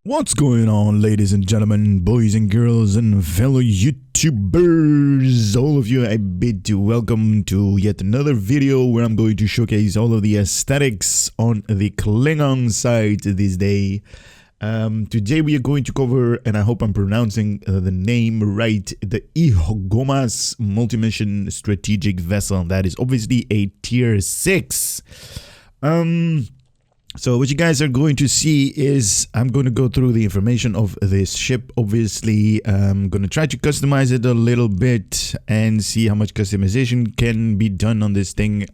What's going on, ladies and gentlemen, boys and girls, and fellow YouTubers? All of you, I bid you welcome to yet another video where I'm going to showcase all of the aesthetics on the Klingon side this day. Today we are going to cover, and I hope I'm pronouncing the name right, the Ihgomas Multi-Mission Strategic Vessel. That is obviously a tier 6. So what you guys are going to see is I'm going to go through the information of this ship. Obviously, I'm going to try to customize it a little bit and see how much customization can be done on this thing.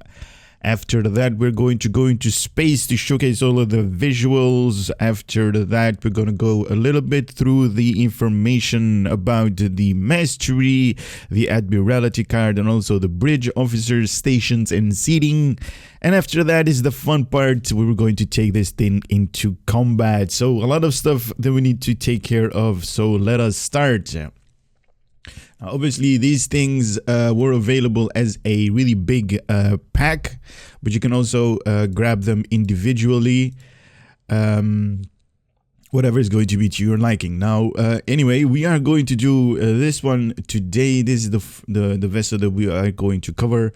After that, we're going to go into space to showcase all of the visuals. After that, we're going to go a little bit through the information about the mastery, the Admiralty card, and also the bridge officers, stations, and seating. And after that is the fun part. We're going to take this thing into combat. So a lot of stuff that we need to take care of. So let us start. Obviously, these things were available as a really big pack, but you can also grab them individually, whatever is going to be to your liking. Now, anyway, we are going to do this one today. This is the vessel that we are going to cover.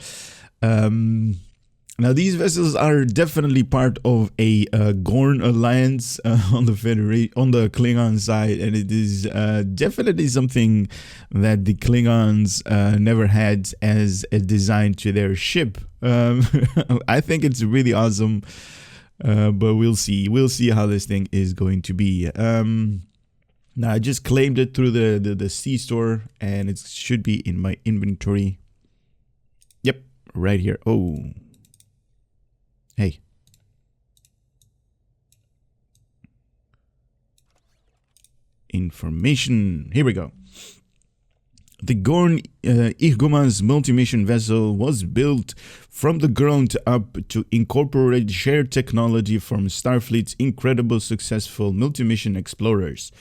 Now, these vessels are definitely part of a Gorn alliance on the Klingon side, and it is definitely something that the Klingons never had as a design to their ship. I think it's really awesome, but we'll see. We'll see how this thing is going to be. Now, I just claimed it through the C store, and it should be in my inventory. Yep, right here. Oh. Hey. Information. Here we go. The Gorn Ihgomas Multi-Mission Vessel was built from the ground up to incorporate shared technology from Starfleet's incredible successful multi-mission explorers.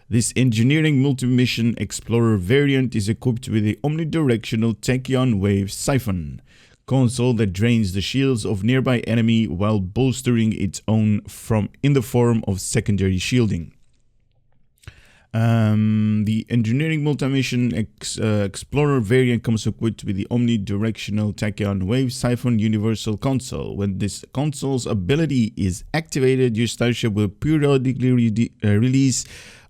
This engineering multi-mission explorer variant is equipped with the Omni-Directional Tachyon Wave Siphon console that drains the shields of nearby enemy while bolstering its own in the form of secondary shielding. The engineering multi-mission explorer variant comes equipped with the Omni-Directional Tachyon Wave Siphon universal console. When this console's ability is activated, your starship will periodically release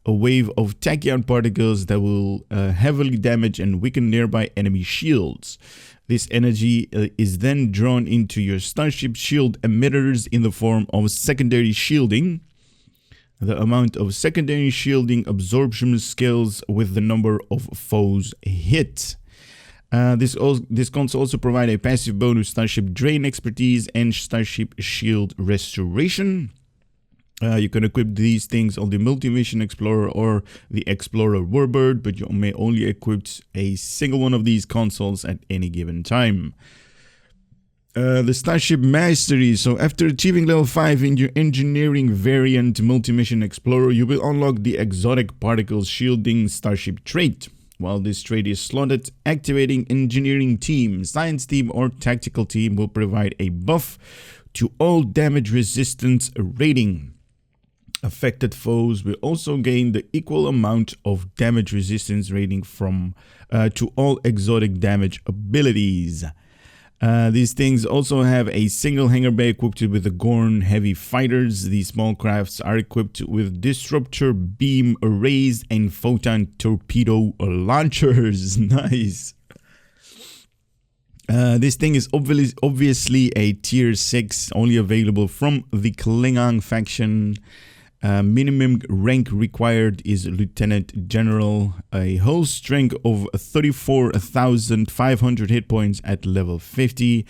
a wave of tachyon particles that will heavily damage and weaken nearby enemy shields. This energy is then drawn into your starship shield emitters in the form of secondary shielding. The amount of secondary shielding absorption scales with the number of foes hit. This console also provides a passive bonus starship drain expertise and starship shield restoration. You can equip these things on the Multi-Mission Explorer or the Explorer Warbird, but you may only equip a single one of these consoles at any given time. The Starship Mastery. So after achieving level 5 in your engineering variant Multi-Mission Explorer, you will unlock the exotic particles shielding Starship Trait. While this trait is slotted, activating engineering team, science team, or tactical team will provide a buff to all damage resistance rating. Affected foes will also gain the equal amount of damage resistance rating from to all exotic damage abilities. These things also have a single hangar bay equipped with the Gorn heavy fighters. These small crafts are equipped with disruptor beam arrays and photon torpedo launchers. Nice. This thing is obviously a tier 6, only available from the Klingon faction. Minimum rank required is Lieutenant General, a hull strength of 34,500 hit points at level 50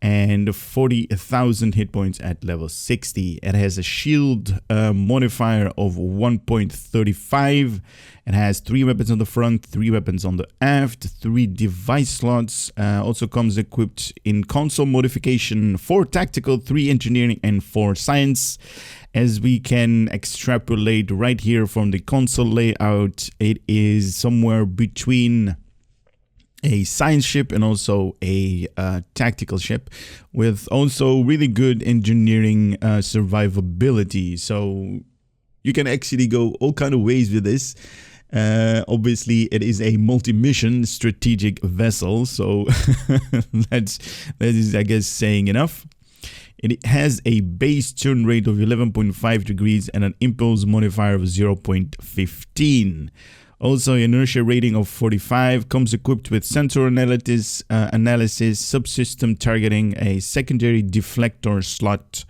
and 40,000 hit points at level 60. It has a shield modifier of 1.35. It has 3 weapons on the front, 3 weapons on the aft, 3 device slots. Also comes equipped in console modification, 4 tactical, 3 engineering, and 4 science. As we can extrapolate right here from the console layout, it is somewhere between a science ship and also a tactical ship, with also really good engineering survivability. So you can actually go all kind of ways with this. Obviously, it is a multi-mission strategic vessel, so that is, I guess, saying enough. It has a base turn rate of 11.5 degrees and an impulse modifier of 0.15. Also, inertia rating of 45, comes equipped with sensor analysis, subsystem targeting, a secondary deflector slot,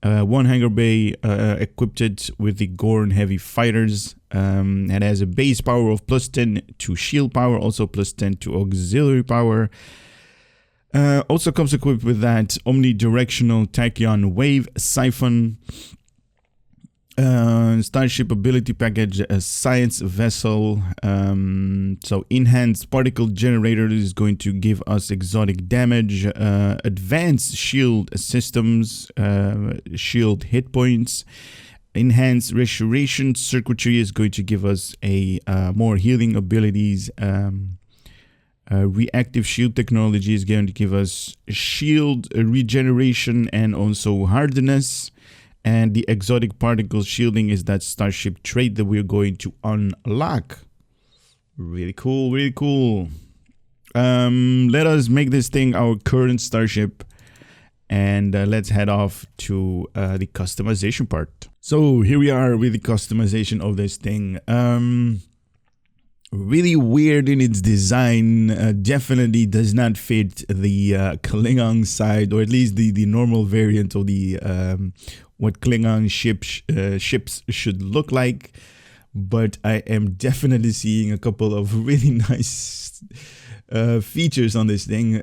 one hangar bay equipped with the Gorn heavy fighters. It has a base power of +10 to shield power, also +10 to auxiliary power. Also comes equipped with that Omni-Directional Tachyon Wave Siphon. Starship ability package, a science vessel. So enhanced particle generator is going to give us exotic damage, advanced shield systems, shield hit points. Enhanced restoration circuitry is going to give us a more healing abilities. Reactive shield technology is going to give us shield regeneration and also hardness. And the exotic particle shielding is that Starship Trait that we're going to unlock. Really cool, really cool. Let us make this thing our current Starship. And let's head off to the customization part. So here we are with the customization of this thing. Really weird in its design. Definitely does not fit the Klingon side, or at least the normal variant of the what Klingon ships should look like. But I am definitely seeing a couple of really nice features on this thing.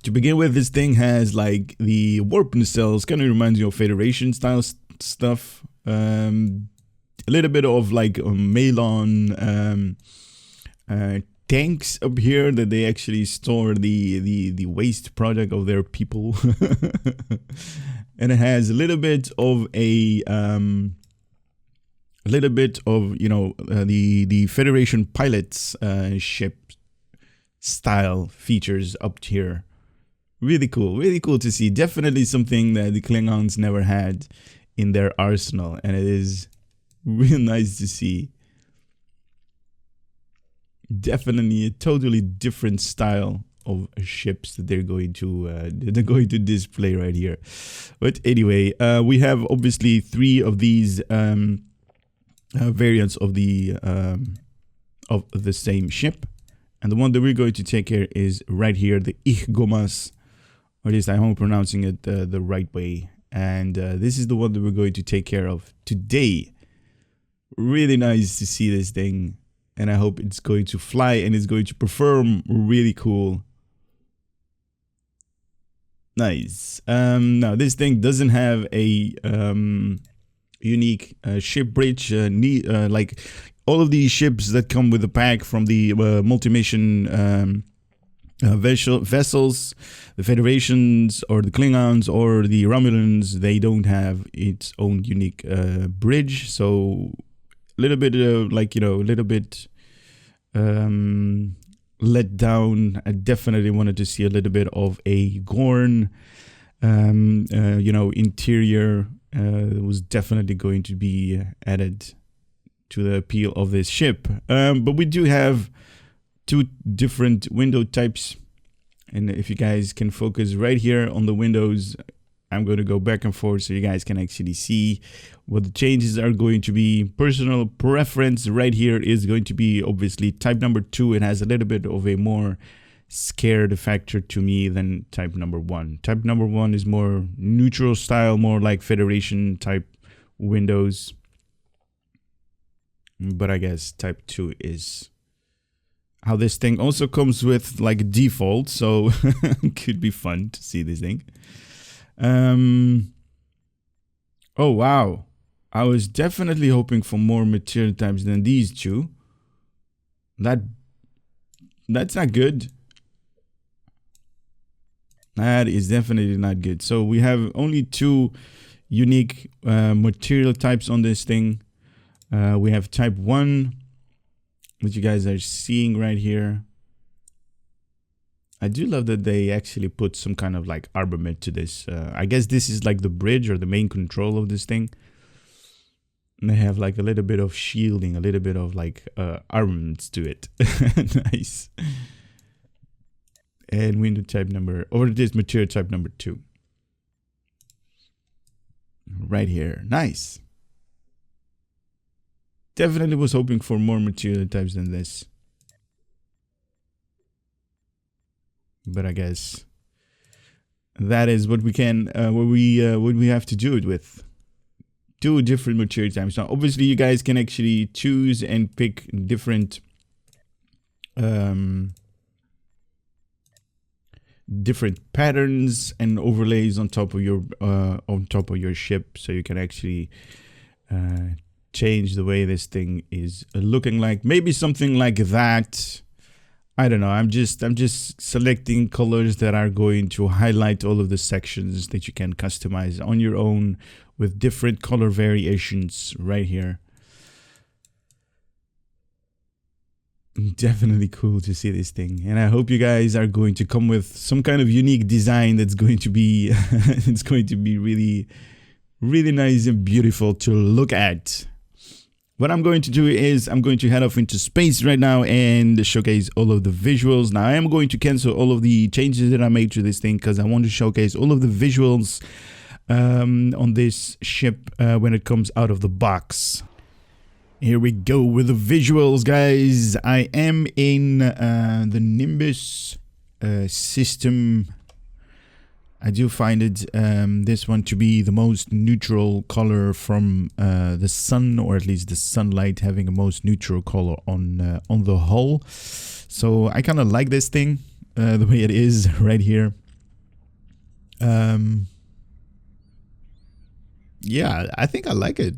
To begin with, this thing has like the warp nacelles, kind of reminds you of Federation style stuff. A little bit of like Malon tanks up here that they actually store the waste product of their people. And it has a little bit of the Federation pilots ship style features up here. Really cool to see. Definitely something that the Klingons never had in their arsenal, and it is real nice to see. Definitely a totally different style of ships that they're going to display right here. But anyway, we have obviously 3 of these variants of the same ship, and the one that we're going to take here is right here, the Ihgomas, or at least I hope I'm pronouncing it the right way. And this is the one that we're going to take care of today. Really nice to see this thing, and I hope it's going to fly and it's going to perform really cool. Nice. Now this thing doesn't have a unique ship bridge. Like all of these ships that come with the pack from the multi-mission vessels, the Federations or the Klingons or the Romulans, they don't have its own unique bridge. So a little bit let down. I definitely wanted to see a little bit of a Gorn interior. Was definitely going to be added to the appeal of this ship. But we do have 2 different window types, and if you guys can focus right here on the windows, I'm going to go back and forth so you guys can actually see what the changes are going to be. Personal preference right here is going to be obviously type number 2. It has a little bit of a more scared factor to me than type number 1. Type number 1 is more neutral style, more like Federation type windows, but I guess type 2 is how this thing also comes with like default, so could be fun to see this thing. Oh wow, I was definitely hoping for more material types than these 2. That's not good. That is definitely not good. So we have only 2 unique material types on this thing. We have type 1, which you guys are seeing right here. I do love that they actually put some kind of like armament to this. I guess this is like the bridge or the main control of this thing. And they have like a little bit of shielding, a little bit of like armaments to it. Nice. And window type number, or it is material type number 2. Right here. Nice. Definitely was hoping for more material types than this. But I guess that is what we can, what we have to do it with. 2 different material types. Now, obviously, you guys can actually choose and pick different, different patterns and overlays on top of your ship, so you can actually change the way this thing is looking like. Maybe something like that. I don't know. I'm just selecting colors that are going to highlight all of the sections that you can customize on your own with different color variations right here. Definitely cool to see this thing, and I hope you guys are going to come with some kind of unique design that's going to be it's going to be really, really nice and beautiful to look at. What I'm going to do is I'm going to head off into space right now and showcase all of the visuals. Now I am going to cancel all of the changes that I made to this thing because I want to showcase all of the visuals on this ship when it comes out of the box. Here we go with the visuals, guys. I am in the Nimbus system. I do find it this one to be the most neutral color from the sun, or at least the sunlight having a most neutral color on the hull. So I kind of like this thing the way it is right here. Yeah, I think I like it.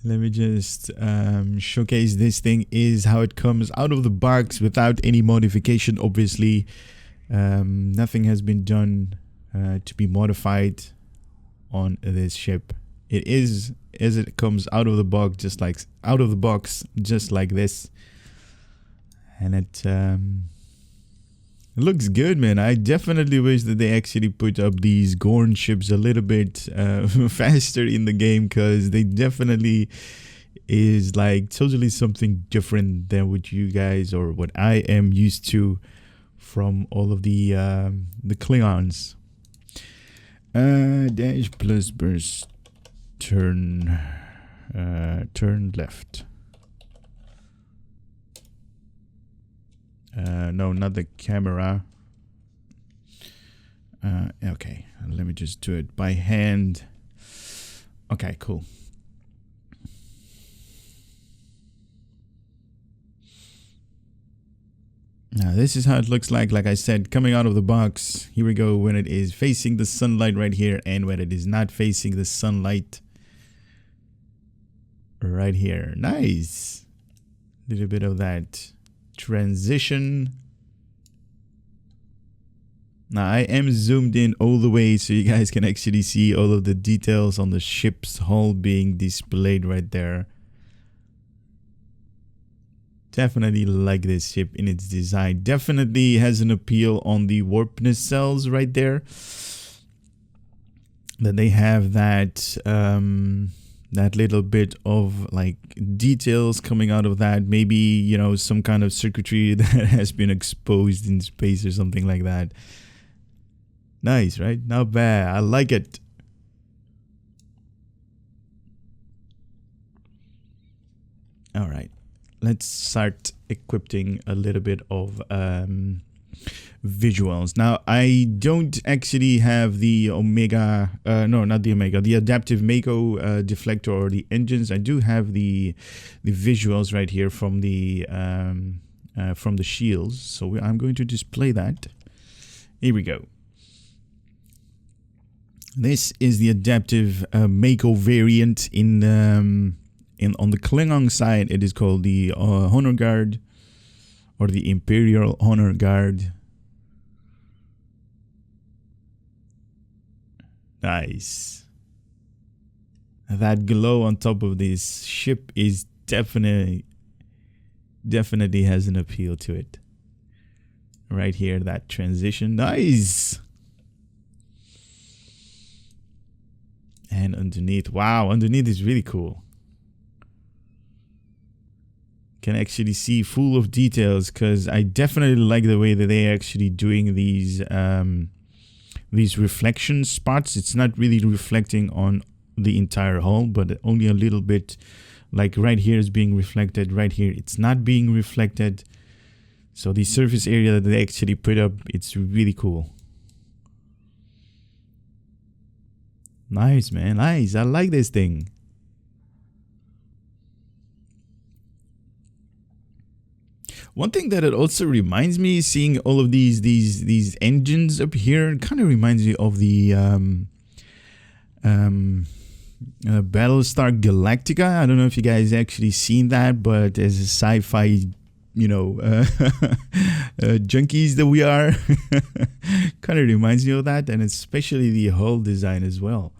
Let me just showcase this thing is how it comes out of the box without any modification. Obviously, nothing has been done to be modified on this ship. It is as it comes out of the box, just like this, and it looks good, man. I definitely wish that they actually put up these Gorn ships a little bit faster in the game, because they definitely is like totally something different than what you guys or what I am used to from all of the Klingons. Dash plus burst, turn left. No, not the camera. Okay, let me just do it by hand. Okay, cool. Now this is how it looks like I said, coming out of the box. Here we go, when it is facing the sunlight right here, and when it is not facing the sunlight right here. Nice. Little bit of that transition. Now I am zoomed in all the way so you guys can actually see all of the details on the ship's hull being displayed right there. Definitely like this ship in its design. Definitely has an appeal on the warp nacelles right there. That they have that that little bit of like details coming out of that. Maybe, you know, some kind of circuitry that has been exposed in space or something like that. Nice, right? Not bad. I like it. All right. Let's start equipping a little bit of visuals. Now, I don't actually have the Omega, no, not the Omega, the adaptive Mako deflector or the engines. I do have the visuals right here from the shields. So I'm going to display that. Here we go. This is the adaptive Mako variant on the Klingon side. It is called the Honor Guard, or the Imperial Honor Guard. Nice. That glow on top of this ship is definitely has an appeal to it. Right here, that transition. Nice. And underneath, wow, underneath is really cool. Can actually see full of details, because I definitely like the way that they're actually doing these reflection spots. It's not really reflecting on the entire hull, but only a little bit. Like right here is being reflected, right here it's not being reflected. So the surface area that they actually put up, it's really cool. Nice, man, nice. I like this thing. One thing that it also reminds me, seeing all of these engines up here, kind of reminds me of the Battlestar Galactica. I don't know if you guys actually seen that, but as a sci-fi, you know, junkies that we are, kind of reminds me of that, and especially the hull design as well.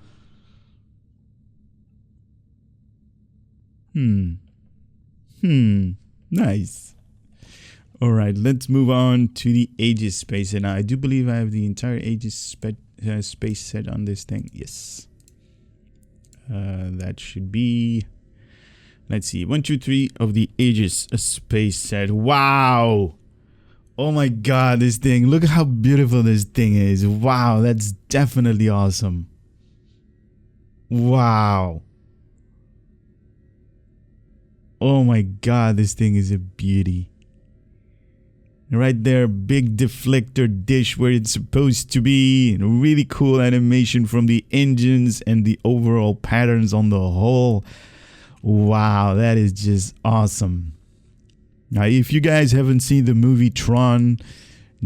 Nice. All right, let's move on to the Aegis space, and I do believe I have the entire Aegis space set on this thing. Yes. That should be, let's see, 1, 2, 3 of the Aegis space set. Wow. Oh my god, this thing. Look at how beautiful this thing is. Wow, that's definitely awesome. Wow. Oh my god, this thing is a beauty. Right there, big deflector dish where it's supposed to be. Really cool animation from the engines and the overall patterns on the hull. Wow, that is just awesome. Now, if you guys haven't seen the movie Tron,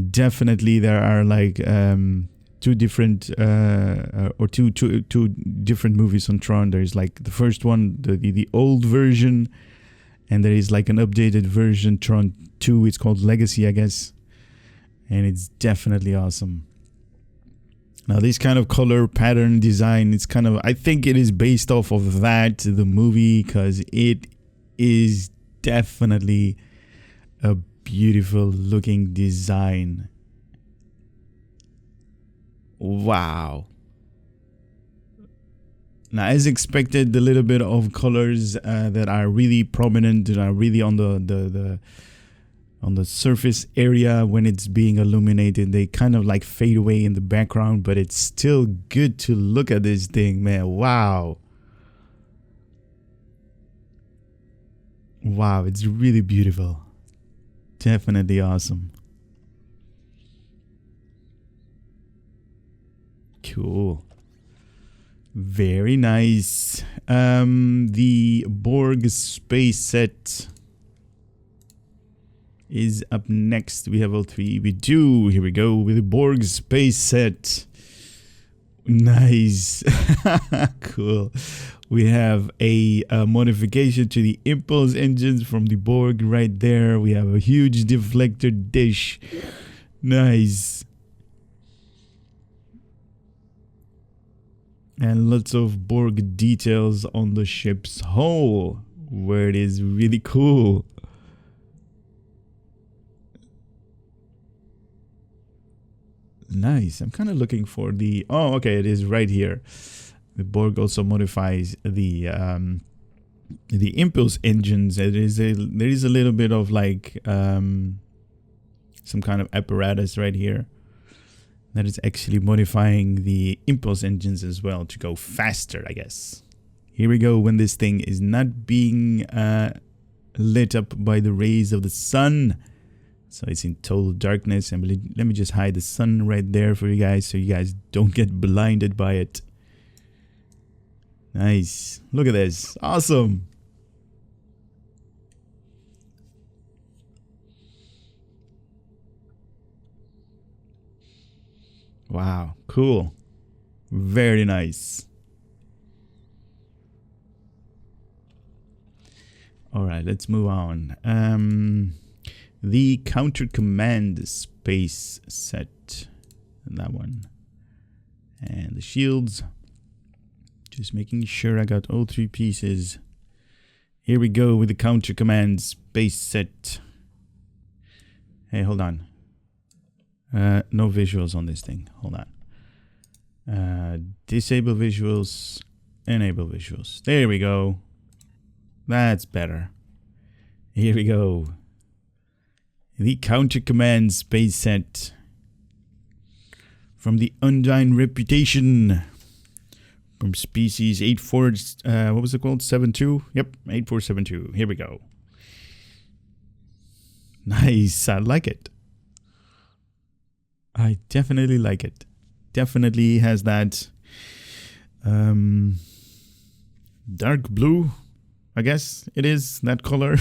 definitely there are like two different movies on Tron. There's like the first one, the old version, and there is like an updated version, Tron 2. It's called Legacy, I guess. And it's definitely awesome. Now, this kind of color pattern design, it's kind of, I think it is based off of that, the movie, because it is definitely a beautiful looking design. Wow. Now, as expected, the little bit of colors that are really prominent, that are really on the surface area when it's being illuminated, they kind of like fade away in the background, but it's still good to look at this thing, man. Wow. Wow, it's really beautiful. Definitely awesome. Cool. Very nice. The Borg space set is up next. We have all three. We do. Here we go with the Borg space set. Nice. Cool. We have a modification to the impulse engines from the Borg right there. We have a huge deflector dish. Nice. And lots of Borg details on the ship's hull, where it is really cool. Nice. I'm kind of looking for the... Oh, okay, it is right here. The Borg also modifies the impulse engines. There is a little bit of like some kind of apparatus right here that is actually modifying the impulse engines as well to go faster, I guess. Here we go, when this thing is not being lit up by the rays of the sun. So it's in total darkness. And let me just hide the sun right there for you guys so you guys don't get blinded by it. Nice. Look at this. Awesome. Wow. Cool. Very nice. All right, let's move on. The counter command space set. That one. And the shields. Just making sure I got all three pieces. Here we go with the counter command space set. Hey, hold on. No visuals on this thing. Hold on. Disable visuals. Enable visuals. There we go. That's better. Here we go. The Counter Command space set from the Undying Reputation from species 84. What was it called? 72. Yep, 8472. Here we go. Nice. I like it. I definitely like it. Definitely has that dark blue, I guess it is, that color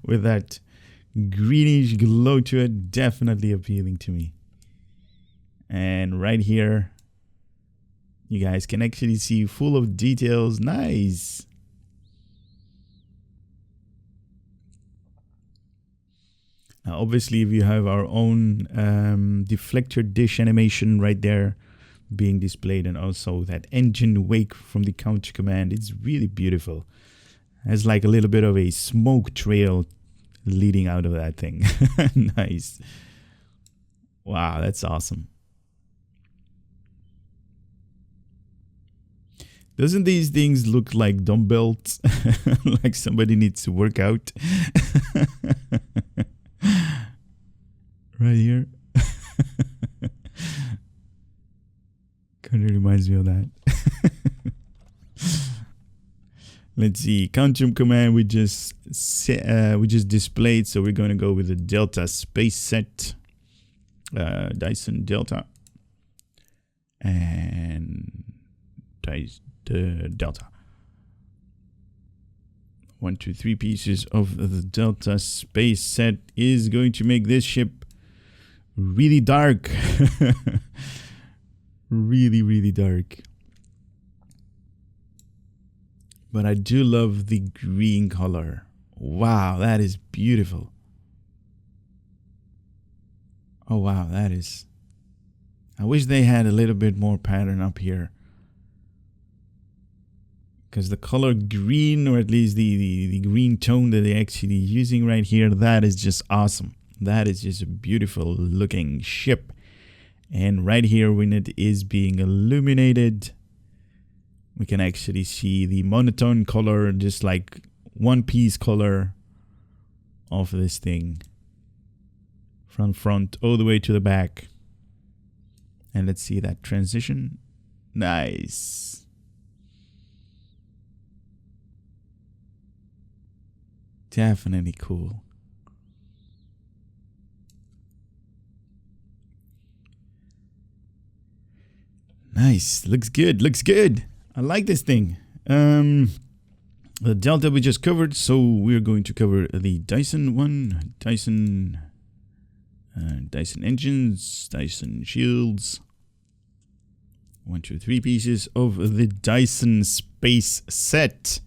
with that greenish glow to it. Definitely appealing to me. And right here you guys can actually see full of details. Nice. Now obviously if you have our own deflector dish animation right there being displayed, and also that engine wake from the Counter Command, it's really beautiful. Has like a little bit of a smoke trail leading out of that thing. Nice. Wow, that's awesome. Doesn't these things look like dumbbells? Like somebody needs to work out. Right here. Kind of reminds me of that. Let's see. Counter Command we just displayed, so we're going to go with the Delta space set. Dyson Delta. And Delta. 1, 2, 3 pieces of the Delta space set is going to make this ship really dark. Really dark. But I do love the green color. Wow, that is beautiful. Oh wow, that is. I wish they had a little bit more pattern up here. Because the color green, or at least the green tone that they're actually using right here, that is just awesome. That is just a beautiful looking ship. And right here when it is being illuminated, we can actually see the monotone color, just like one piece color of this thing. From front all the way to the back. And let's see that transition. Nice. Definitely cool. Nice. Looks good. Looks good. I like this thing. The Delta we just covered, so we're going to cover the Dyson one. Dyson engines, Dyson shields. 1, 2, 3 pieces of the Dyson space set.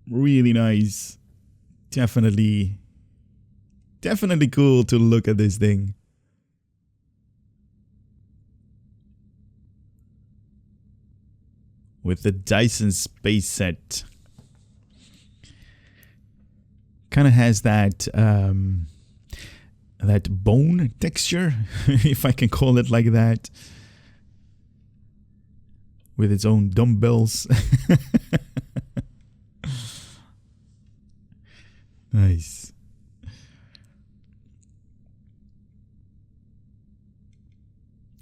Really nice. Definitely cool to look at this thing. With the Dyson space set. Kind of has that that bone texture, if I can call it like that, with its own dumbbells. Nice.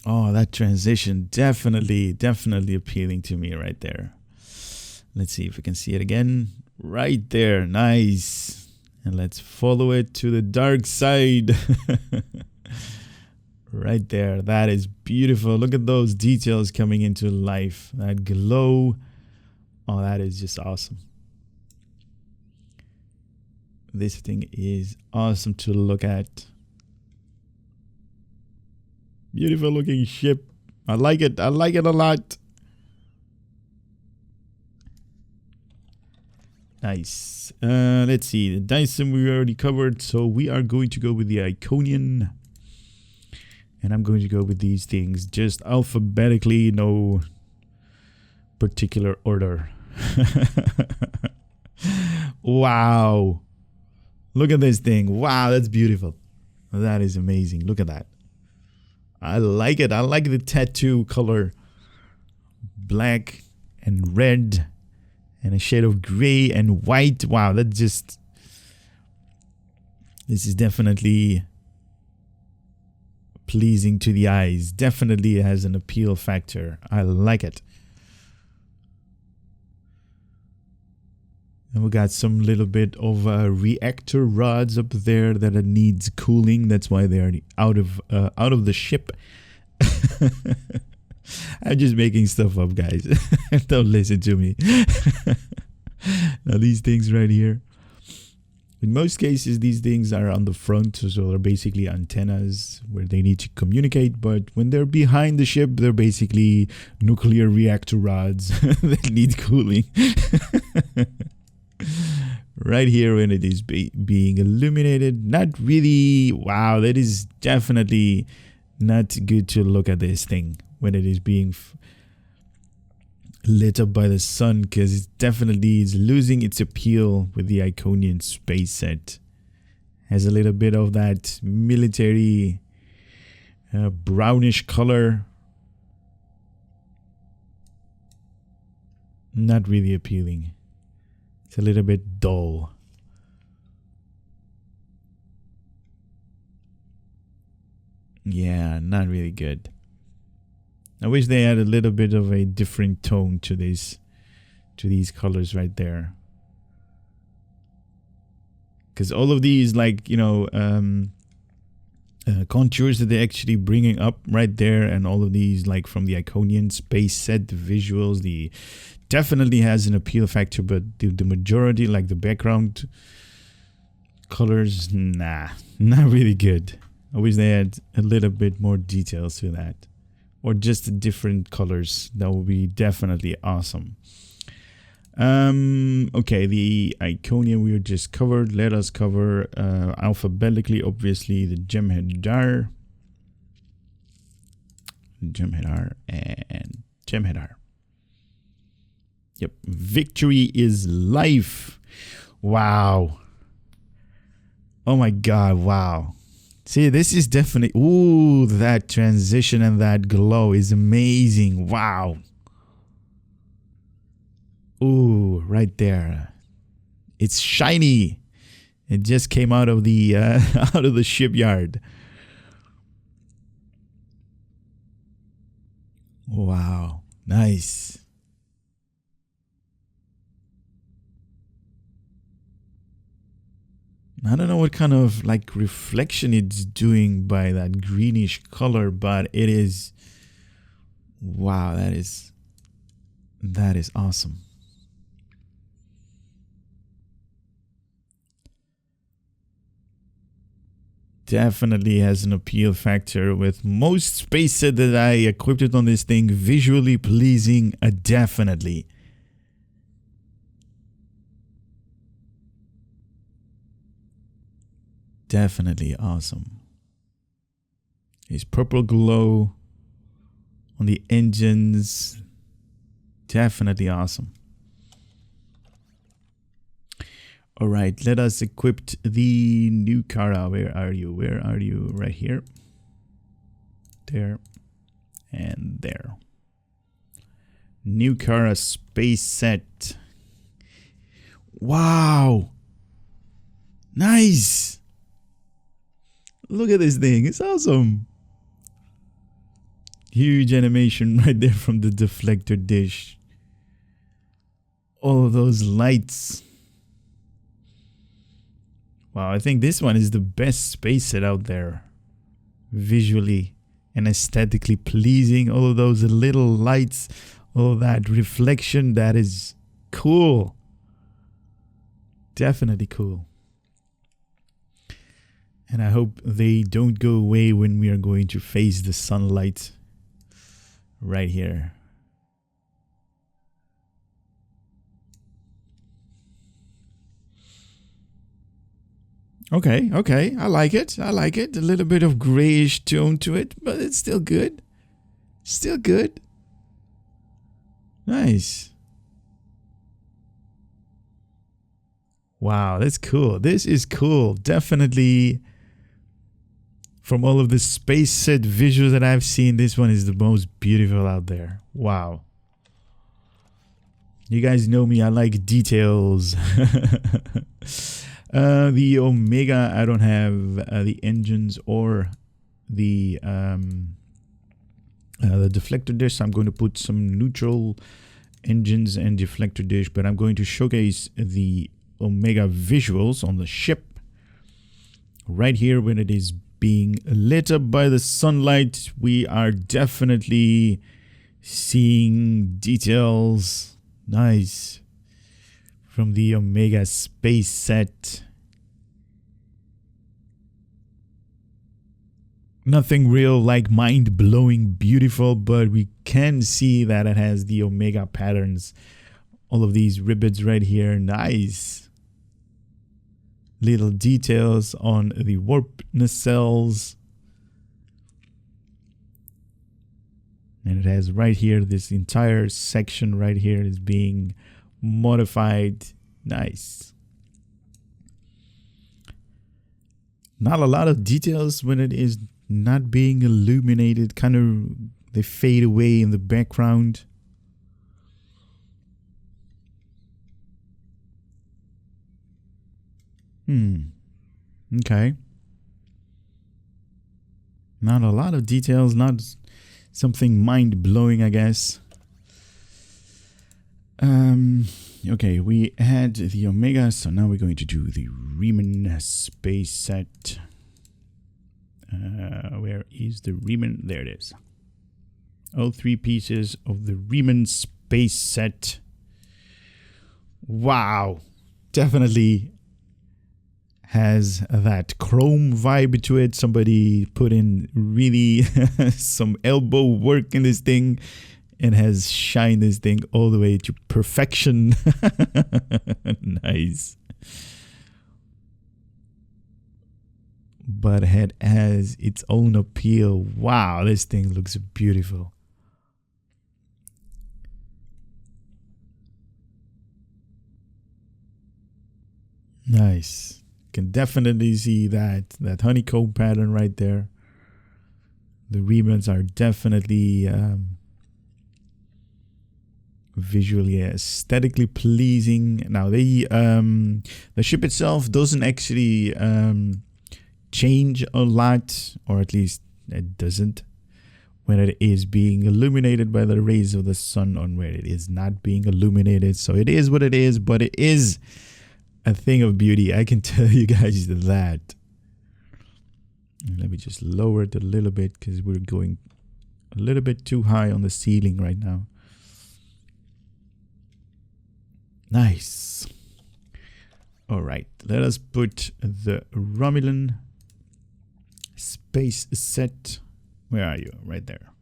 Oh, that transition definitely appealing to me right there. Let's see if we can see it again. Right there. Nice. And let's follow it to the dark side. Right there. That is beautiful. Look at those details coming into life. That glow. Oh, that is just awesome. This thing is awesome to look at. Beautiful looking ship. I like it. I like it a lot. Nice. Let's see. The Dyson we already covered. So we are going to go with the Iconian. And I'm going to go with these things just alphabetically. No particular order. Wow. Look at this thing. Wow, that's beautiful. That is amazing. Look at that. I like it. I like the tattoo color. Black and red and a shade of gray and white. Wow, that just... This is definitely pleasing to the eyes. Definitely has an appeal factor. I like it. And we got some little bit of reactor rods up there that it needs cooling. That's why they are out of the ship. I'm just making stuff up, guys. Don't listen to me. Now these things right here. In most cases, these things are on the front, so they're basically antennas where they need to communicate. But when they're behind the ship, they're basically nuclear reactor rods that need cooling. Right here when it is being illuminated, not really. Wow, that is definitely not good to look at this thing when it is being lit up by the sun, because it definitely is losing its appeal with the Iconian space set. Has a little bit of that military brownish color. Not really appealing. It's a little bit dull. Yeah, not really good. I wish they had a little bit of a different tone to these colors right there. Because all of these, like, you know, contours that they're actually bringing up right there, and all of these, like from the Iconian space set, the visuals, the definitely has an appeal factor, but the majority, like the background colors, nah, not really good. I wish they had a little bit more details to that, or just different colors. That would be definitely awesome. Okay, the Iconian we just covered. Let us cover alphabetically, obviously, the Jem'Hadar, and Jem'Hadar. Yep, victory is life. Wow. Oh my God, wow. See, this is definitely... Ooh, that transition and that glow is amazing. Wow. Ooh, right there. It's shiny. It just came out of the out of the shipyard. Wow, nice. I don't know what kind of like reflection it's doing by that greenish color, but it is... Wow, that is awesome. Definitely has an appeal factor with most space set that I equipped it on this thing. Visually pleasing, definitely. Definitely awesome. His purple glow on the engines. Definitely awesome. All right, let us equip the new Kara. Where are you? Where are you? Right here. There. And there. New Kara space set. Wow. Nice. Look at this thing. It's awesome. Huge animation right there from the deflector dish. All of those lights. Wow, I think this one is the best space set out there. Visually and aesthetically pleasing. All of those little lights. All that reflection. That is cool. Definitely cool. And I hope they don't go away when we are going to face the sunlight right here. Okay, okay. I like it. I like it. A little bit of grayish tone to it, but it's still good. Still good. Nice. Wow, that's cool. This is cool. Definitely From all of the space set visuals that I've seen, this one is the most beautiful out there. Wow. You guys know me, I like details. The Omega, I don't have the engines or the deflector dish. So I'm going to put some neutral engines and deflector dish, but I'm going to showcase the Omega visuals on the ship right here when it is being lit up by the sunlight. We are definitely seeing details. Nice. From the Omega space set. Nothing real like mind-blowing beautiful, but we can see that it has the Omega patterns. All of these ribbons right here. Nice. Little details on the warp nacelles. And it has right here, this entire section right here is being modified. Nice. Not a lot of details when it is not being illuminated. Kind of, they fade away in the background. Okay. Not a lot of details, not something mind-blowing, I guess. Okay, we had the Omega, so now we're going to do the Riemann space set. Where is the Riemann? There it is. All three pieces of the Riemann space set. Wow. Definitely has that chrome vibe to it. Somebody put in really some elbow work in this thing and has shined this thing all the way to perfection. Nice. But it has its own appeal. Wow, this thing looks beautiful. Nice. Can definitely see that honeycomb pattern right there. The Riemanns are definitely visually, aesthetically pleasing. Now the ship itself doesn't actually change a lot, or at least it doesn't when it is being illuminated by the rays of the sun, on where it is not being illuminated. So it is what it is, but it is a thing of beauty. I can tell you guys that. Let me just lower it a little bit because we're going a little bit too high on the ceiling right now. Nice. All right, let us put the Romulan space set. Where are you? Right there.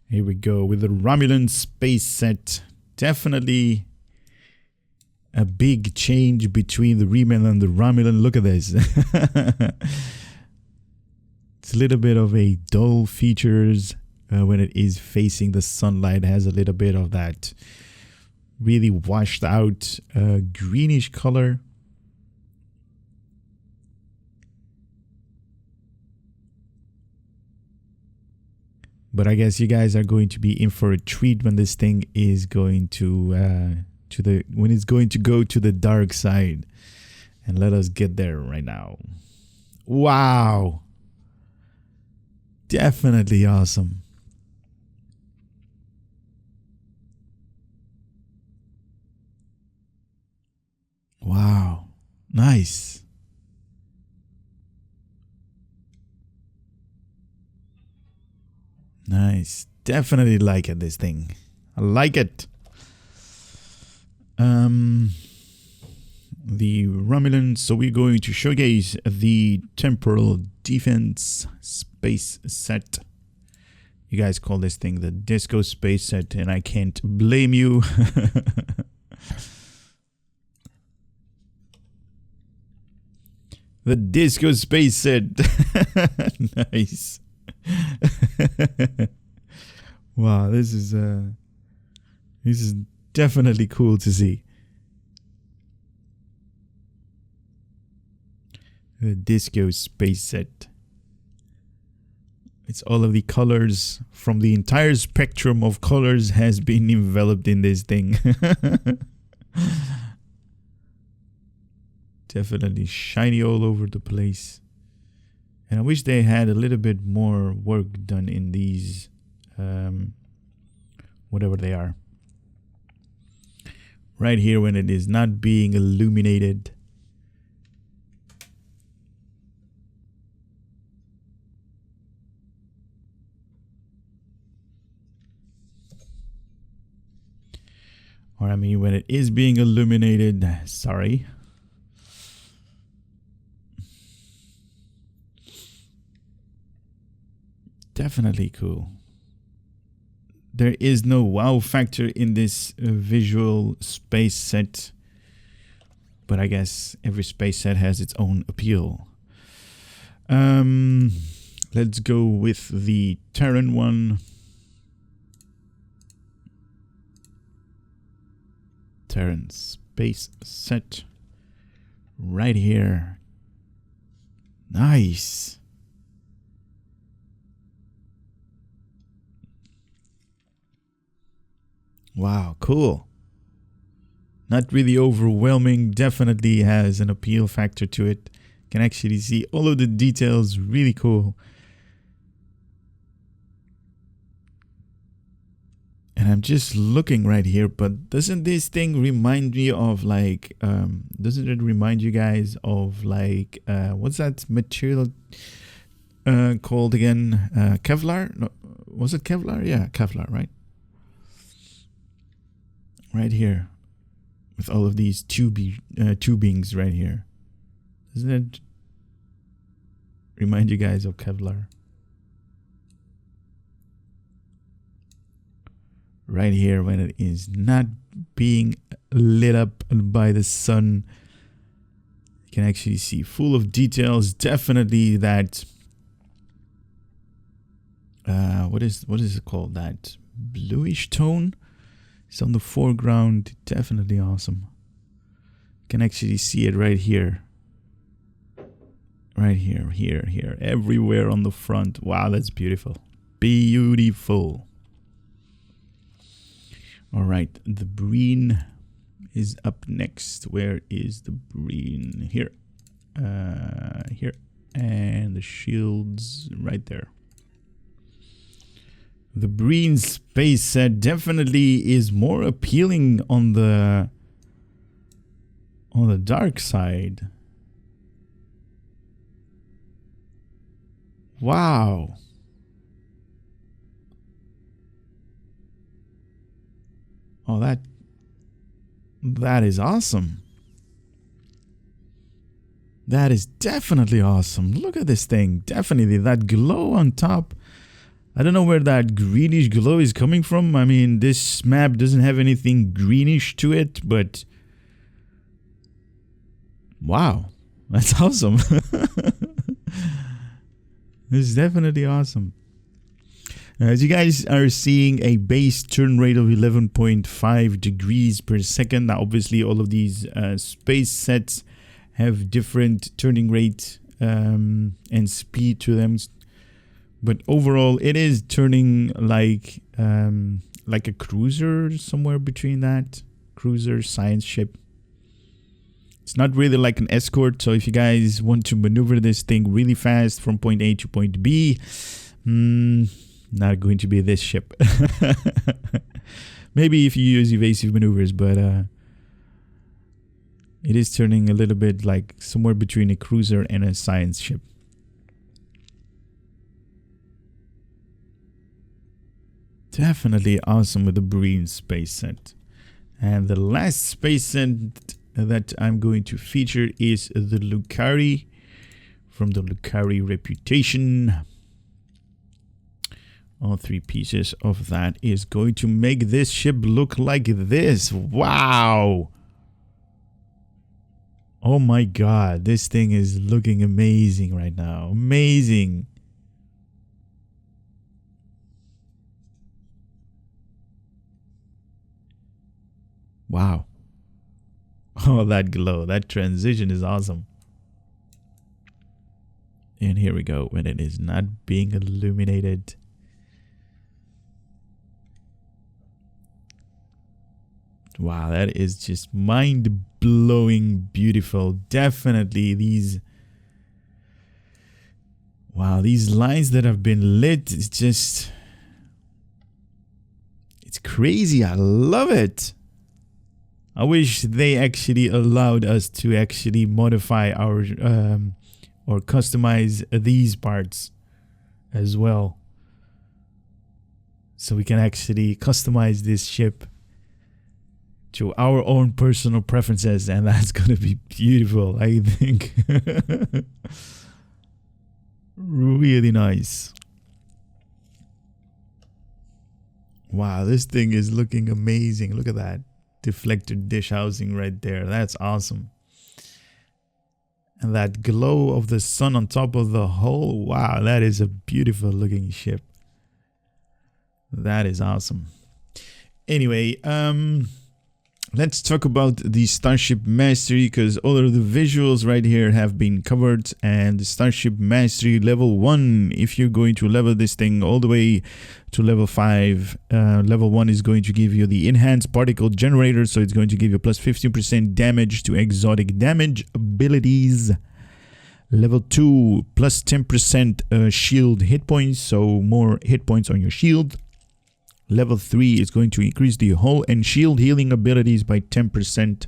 Here we go with the Romulan space set. Definitely a big change between the Riemann and the Romulan. Look at this. It's a little bit of a dull features when it is facing the sunlight. It has a little bit of that really washed out greenish color. But I guess you guys are going to be in for a treat when this thing is going to when it's going to go to the dark side. And let us get there right now. Wow. Definitely awesome. Wow. Nice. Nice. Definitely like it, this thing. I like it. The Romulan, so we're going to showcase the temporal defense space set. You guys call this thing the disco space set, and I can't blame you. The disco space set. Nice. Wow, this is definitely cool to see. disco space set. It's all of the colors from the entire spectrum of colors has been enveloped in this thing. Definitely shiny all over the place. And I wish they had a little bit more work done in these, whatever they are. Right here when it is not being illuminated. Or I mean when it is being illuminated, sorry. Definitely cool. There is no wow factor in this visual space set, but I guess every space set has its own appeal. Let's go with the Terran one. Terran space set right here. Nice. Wow, cool. Not really overwhelming, definitely has an appeal factor to it. Can actually see all of the details, really cool. And I'm just looking right here, but doesn't this thing remind me of like, doesn't it remind you guys of like, what's that material called again? Kevlar? No, was it Kevlar? Yeah, Kevlar, right? Right here, with all of these tubings right here. Doesn't it remind you guys of Kevlar? Right here when it is not being lit up by the sun. You can actually see full of details. Definitely that, what is it called? That bluish tone. It's on the foreground. Definitely awesome. You can actually see it right here. Right here, here, everywhere on the front. Wow, that's beautiful. Beautiful. All right, the breen is up next. Where is the breen? Here. Here. And the shields right there. The breen space set definitely is more appealing on the dark side. Wow. Oh, that is awesome. That is definitely awesome. Look at this thing. Definitely that glow on top. I don't know where that greenish glow is coming from. I mean, this map doesn't have anything greenish to it, but wow, that's awesome. This is definitely awesome. As you guys are seeing, a base turn rate of 11.5 degrees per second. Now, obviously, all of these space sets have different turning rate and speed to them. But overall, it is turning like a cruiser, somewhere between that. Cruiser, science ship. It's not really like an escort. So if you guys want to maneuver this thing really fast from point A to point B, not going to be this ship. Maybe if you use evasive maneuvers, but it is turning a little bit like somewhere between a cruiser and a science ship. Definitely awesome with the breen space set. And the last space set that I'm going to feature is the Lucari from the Lucari Reputation. All three pieces of that is going to make this ship look like this. Wow. Oh my God, this thing is looking amazing right now. Amazing. Wow. Oh, that glow, that transition is awesome. And here we go, when it is not being illuminated. Wow, that is just mind-blowing beautiful. Definitely these... Wow, these lines that have been lit, it's just... It's crazy. I love it. I wish they actually allowed us to actually modify our... or customize these parts as well. So we can actually customize this ship to our own personal preferences, and that's gonna be beautiful, I think. Really nice. Wow, this thing is looking amazing. Look at that deflector dish housing right there. That's awesome. And that glow of the sun on top of the hull. Wow, that is a beautiful looking ship. That is awesome. Anyway, let's talk about the Starship Mastery, because all of the visuals right here have been covered. And the Starship Mastery level 1, if you're going to level this thing all the way to level 5, level 1 is going to give you the enhanced particle generator, so it's going to give you plus 15% damage to exotic damage abilities. Level 2, plus 10% shield hit points, so more hit points on your shield. Level 3 is going to increase the hull and shield healing abilities by 10%.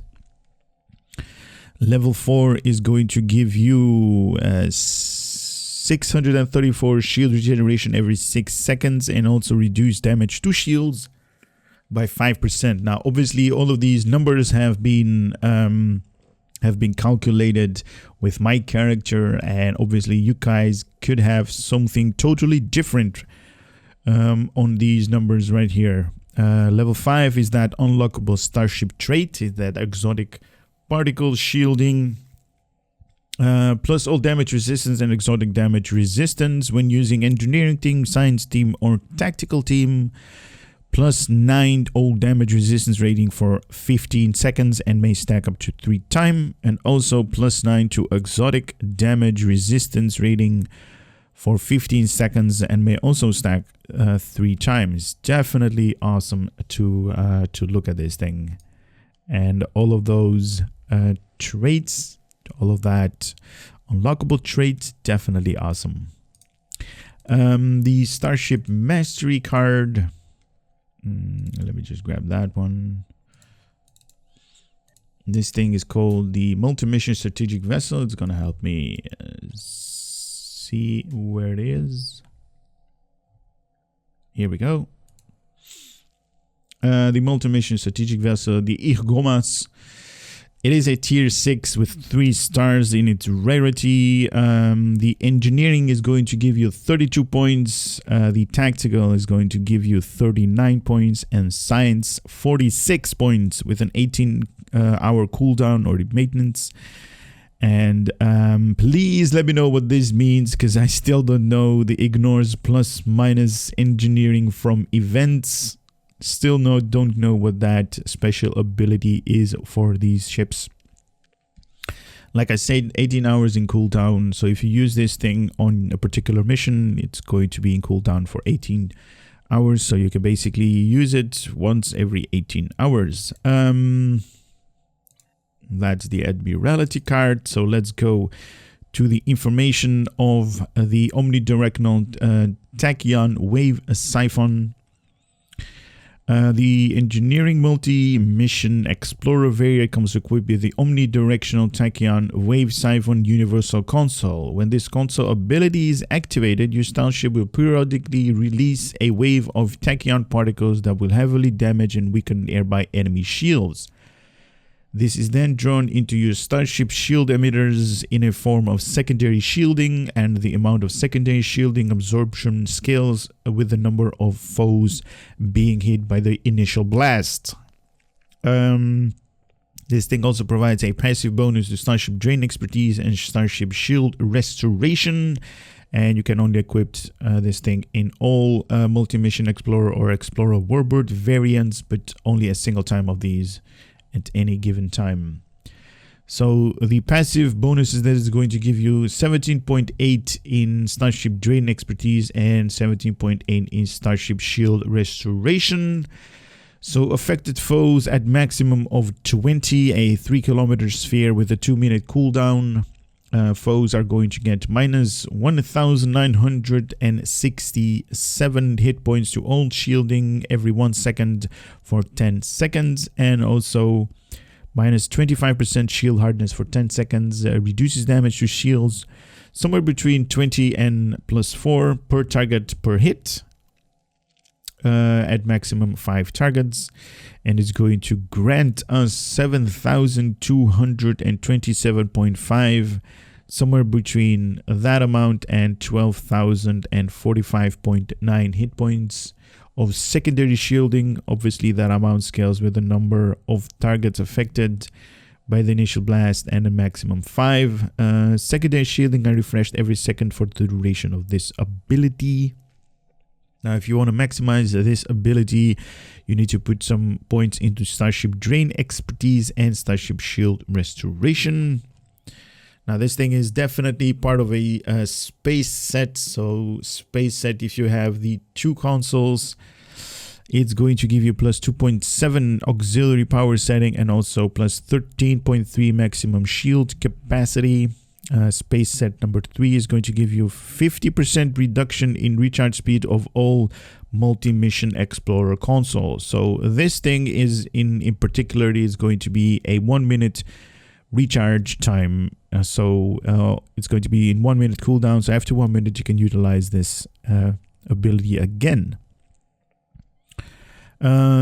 Level 4 is going to give you 634 shield regeneration every 6 seconds, and also reduce damage to shields by 5%. Now, obviously, all of these numbers have been calculated with my character, and obviously, you guys could have something totally different on these numbers right here. Level 5 is that unlockable Starship Trait, is that exotic particle shielding. Plus all damage resistance and exotic damage resistance when using engineering team, science team, or tactical team. Plus 9 all damage resistance rating for 15 seconds and may stack up to 3 times. And also plus 9 to exotic damage resistance rating for 15 seconds and may also stack 3 times. Definitely awesome to look at this thing. And all of those traits, all of that unlockable traits, definitely awesome. The Starship Mastery card. Let me just grab that one. This thing is called the Multi-Mission Strategic Vessel. It's going to help me see where it is. Here we go. The Multi-Mission Strategic Vessel, the Ihgomas. It is a tier 6 with 3 stars in its rarity. The engineering is going to give you 32 points. The tactical is going to give you 39 points. And science, 46 points with an 18-hour cooldown or maintenance. And please let me know what this means, because I still don't know. The ignores plus minus engineering from events. Still don't know what that special ability is for these ships. Like I said, 18 hours in cooldown. So if you use this thing on a particular mission, it's going to be in cooldown for 18 hours. So you can basically use it once every 18 hours. That's the Admiralty card. So let's go to the information of the Omni-Directional Tachyon Wave Siphon. The Engineering Multi-Mission Explorer variant comes equipped with the Omni-Directional Tachyon Wave Siphon Universal Console. When this console ability is activated, your starship will periodically release a wave of tachyon particles that will heavily damage and weaken nearby enemy shields. This is then drawn into your starship shield emitters in a form of secondary shielding, and the amount of secondary shielding absorption scales with the number of foes being hit by the initial blast. This thing also provides a passive bonus to starship drain expertise and starship shield restoration, and you can only equip this thing in all multi-mission explorer or explorer warbird variants, but only a single time of these at any given time. So the passive bonuses that is going to give you 17.8 in Starship Drain Expertise and 17.8 in Starship Shield Restoration. So affected foes at maximum of 20, a 3-kilometer sphere with a 2-minute cooldown. Foes are going to get minus 1,967 hit points to all shielding every 1 second for 10 seconds. And also minus 25% shield hardness for 10 seconds. Reduces damage to shields somewhere between 20 and plus 4 per target per hit. At maximum 5 targets, and it's going to grant us 7,227.5, somewhere between that amount and 12,045.9 hit points of secondary shielding. Obviously that amount scales with the number of targets affected by the initial blast and a maximum 5. Secondary shielding are refreshed every second for the duration of this ability. Now, if you want to maximize this ability, you need to put some points into Starship Drain Expertise and Starship Shield Restoration. Now, this thing is definitely part of a space set. So, space set, if you have the 2 consoles, it's going to give you plus 2.7 auxiliary power setting and also plus 13.3 maximum shield capacity. Space set number 3 is going to give you 50% reduction in recharge speed of all multi-mission explorer consoles. So this thing is in particular is going to be a 1-minute recharge time. It's going to be in 1 minute cooldown. So after 1 minute, you can utilize this ability again.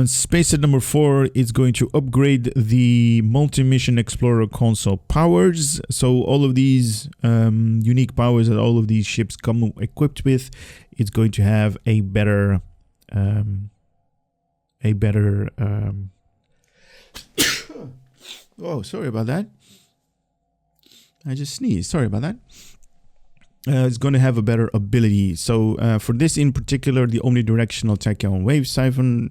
Space set number 4 is going to upgrade the multi-mission explorer console powers. So all of these unique powers that all of these ships come equipped with, it's going to have a better oh, sorry about that. I just sneezed. Sorry about that. It's going to have a better ability. So for this in particular, the Omni-Directional Tachyon Wave Siphon,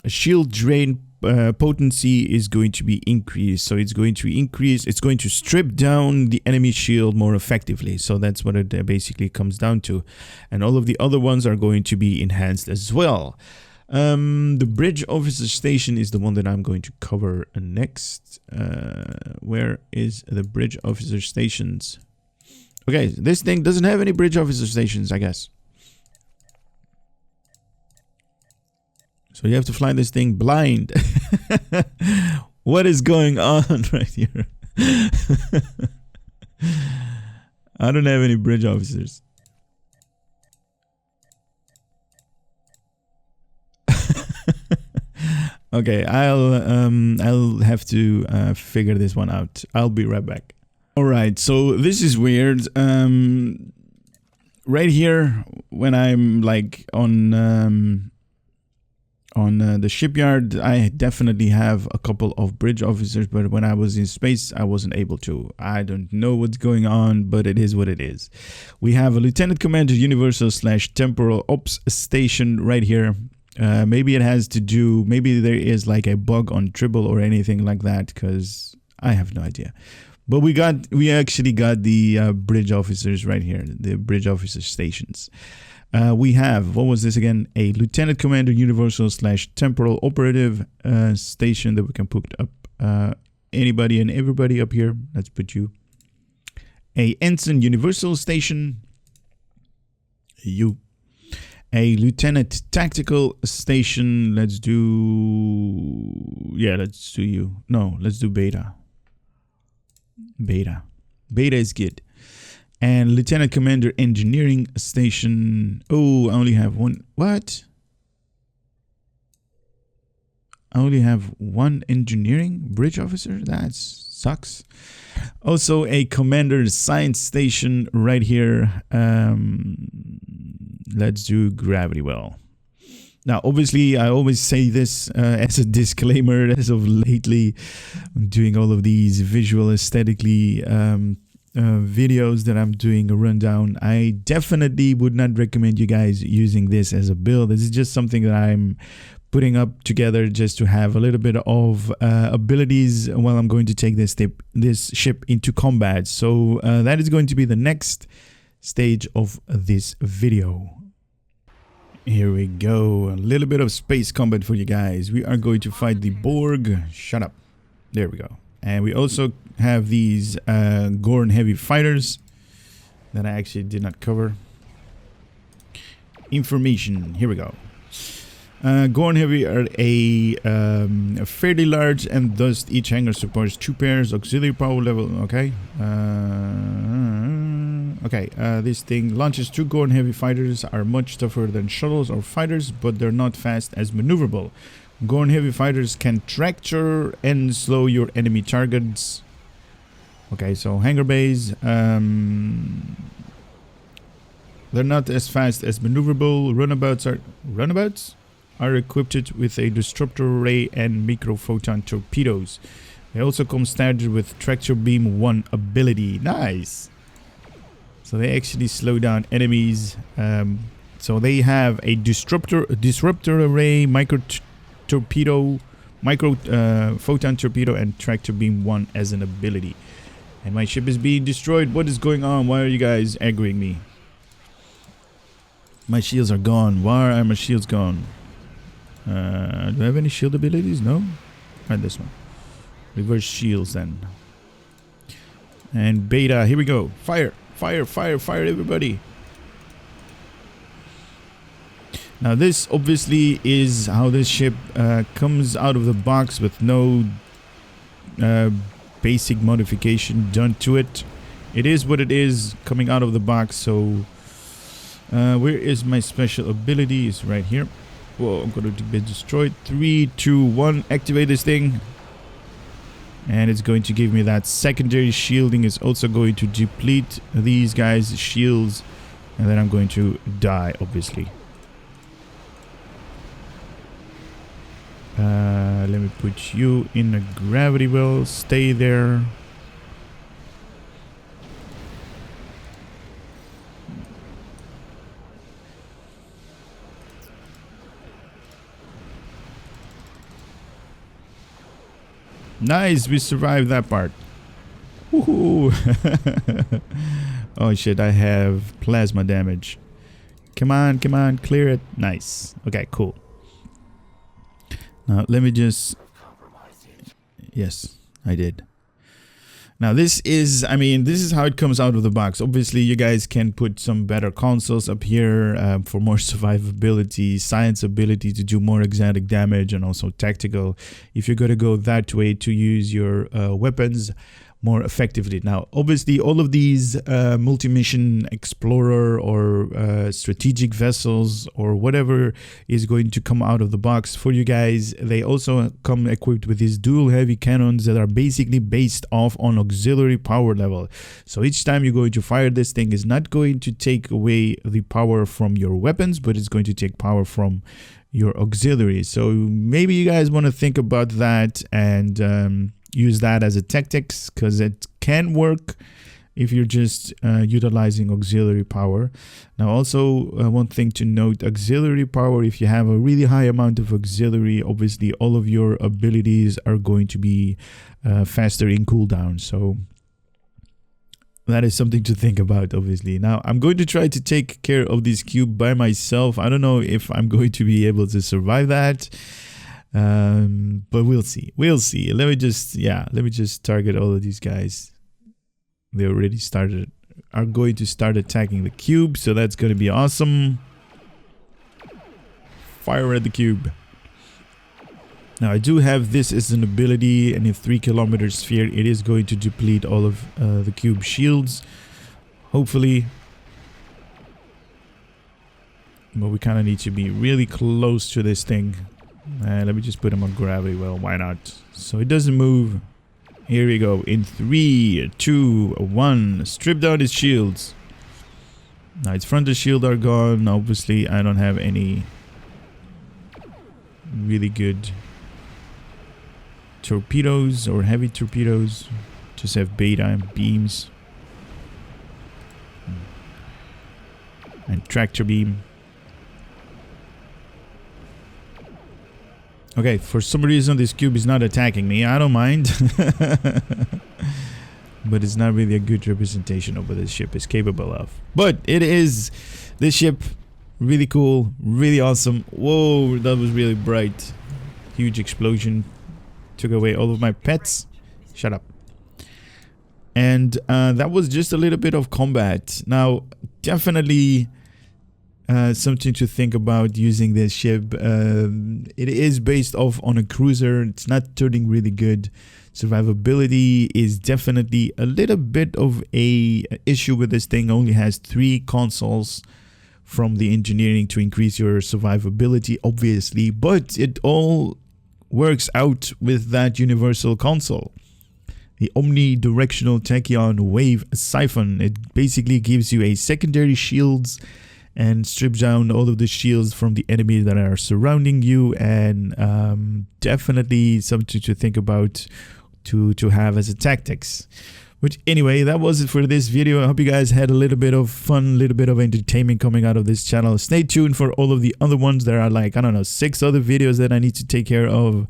shield drain potency is going to be increased. So it's going to strip down the enemy shield more effectively. So that's what it basically comes down to. And all of the other ones are going to be enhanced as well. The bridge officer station is the one that I'm going to cover next. Where is the bridge officer stations? Okay, this thing doesn't have any bridge officer stations, I guess. So you have to fly this thing blind. What is going on right here? I don't have any bridge officers. Okay, I'll have to figure this one out. I'll be right back. All right, so this is weird. Right here, when I'm like on the shipyard, I definitely have a couple of bridge officers, but when I was in space, I wasn't able to. I don't know what's going on, but it is what it is. We have a Lieutenant Commander Universal / Temporal Ops Station right here. Maybe it has to do, maybe there is like a bug on Tribble or anything like that, because I have no idea. But we actually got the bridge officers right here, the bridge officer stations. We have, what was this again? A Lieutenant Commander Universal / Temporal Operative station that we can put up anybody and everybody up here. Let's put you. A Ensign Universal station. You. A Lieutenant Tactical Station. Let's do you. No, let's do Beta. Beta is good. And Lieutenant Commander Engineering Station. Oh, I only have one. What? I only have one engineering bridge officer? That sucks. Also a Commander Science Station right here. Let's do Gravity Well. Now, obviously, I always say this as a disclaimer. As of lately, I'm doing all of these visual aesthetically videos that I'm doing a rundown. I definitely would not recommend you guys using this as a build. This is just something that I'm putting up together just to have a little bit of abilities while I'm going to take this ship into combat. So that is going to be the next stage of this video. Here we go, a little bit of space combat for you guys. We are going to fight the Borg. Shut up. There we go. And we also have these Gorn heavy fighters that I actually did not cover. Information, here we go. Gorn Heavy are a fairly large, and thus each hangar supports 2 pairs auxiliary power level. Okay. This thing launches 2 Gorn Heavy fighters, are much tougher than shuttles or fighters, but they're not fast as maneuverable. Gorn Heavy fighters can tractor and slow your enemy targets. Okay, so hangar bays. They're not as fast as maneuverable. Runabouts are equipped with a disruptor array and microphoton torpedoes. They also come standard with tractor beam 1 ability. Nice. So they actually slow down enemies. So they have a disruptor array, microphoton torpedo, and tractor beam 1 as an ability. And my ship is being destroyed. What is going on? Why are you guys aggroing me? My shields are gone. Why are my shields gone? Do I have any shield abilities? No? Alright, this one. Reverse shields then. And beta, here we go. Fire, fire, fire, fire, everybody. Now this obviously is how this ship comes out of the box with no basic modification done to it. It is what it is coming out of the box, so where is my special ability? It's right here. Whoa, I'm going to be destroyed. 3, 2, 1. Activate this thing. And it's going to give me that secondary shielding. It's also going to deplete these guys' shields. And then I'm going to die, obviously. Let me put you in a gravity well. Stay there. Nice, we survived that part. Woohoo! Oh shit, I have plasma damage. Come on, clear it. Nice. Okay, cool. Now let me just... Yes, I did. Now this is, this is how it comes out of the box. Obviously, you guys can put some better consoles up here for more survivability, science ability to do more exotic damage, and also tactical. If you're going to go that way to use your weapons more effectively. Now, obviously, all of these multi-mission explorer or strategic vessels or whatever is going to come out of the box for you guys. They also come equipped with these dual heavy cannons that are basically based off on auxiliary power level. So each time you're going to fire this thing is not going to take away the power from your weapons, but it's going to take power from your auxiliary. So maybe you guys want to think about that and use that as a tactics, because it can work if you're just utilizing auxiliary power. Now also one thing to note, auxiliary power, if you have a really high amount of auxiliary, obviously all of your abilities are going to be faster in cooldown. So that is something to think about, obviously. Now I'm going to try to take care of this cube by myself. I don't know if I'm going to be able to survive that. But we'll see. Let me just target all of these guys. They already are going to start attacking the cube, so that's going to be awesome. Fire at the cube. Now I do have this as an ability, and in 3 kilometer sphere it is going to deplete all of the cube shields, hopefully. But we kind of need to be really close to this thing. Let me just put him on gravity well, why not? So it doesn't move. Here we go. In 3, 2, 1. Strip down his shields. Now its frontal shield are gone. Obviously I don't have any really good torpedoes or heavy torpedoes. Just have beta and beams. And tractor beam. Okay, for some reason this cube is not attacking me. I don't mind. But it's not really a good representation of what this ship is capable of. But it is. This ship, really cool, really awesome. Whoa, that was really bright. Huge explosion. Took away all of my pets. Shut up. And that was just a little bit of combat. Now, definitely something to think about using this ship. It is based off on a cruiser. It's not turning really good. Survivability is definitely a little bit of a issue with this thing. Only has 3 consoles from the engineering to increase your survivability, obviously, but it all works out with that universal console. The Omni-Directional Tachyon Wave Siphon. It basically gives you a secondary shields and strips down all of the shields from the enemies that are surrounding you, and definitely something to think about to have as a tactics. But anyway, that was it for this video. I hope you guys had a little bit of fun, a little bit of entertainment coming out of this channel. Stay tuned for all of the other ones. There are like, I don't know, 6 other videos that I need to take care of.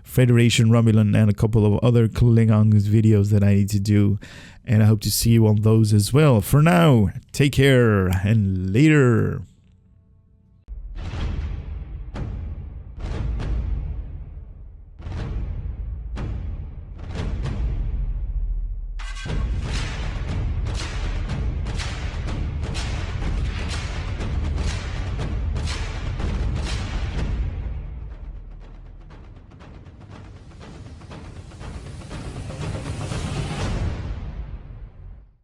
Federation, Romulan, and a couple of other Klingons videos that I need to do. And I hope to see you on those as well. For now, take care and later.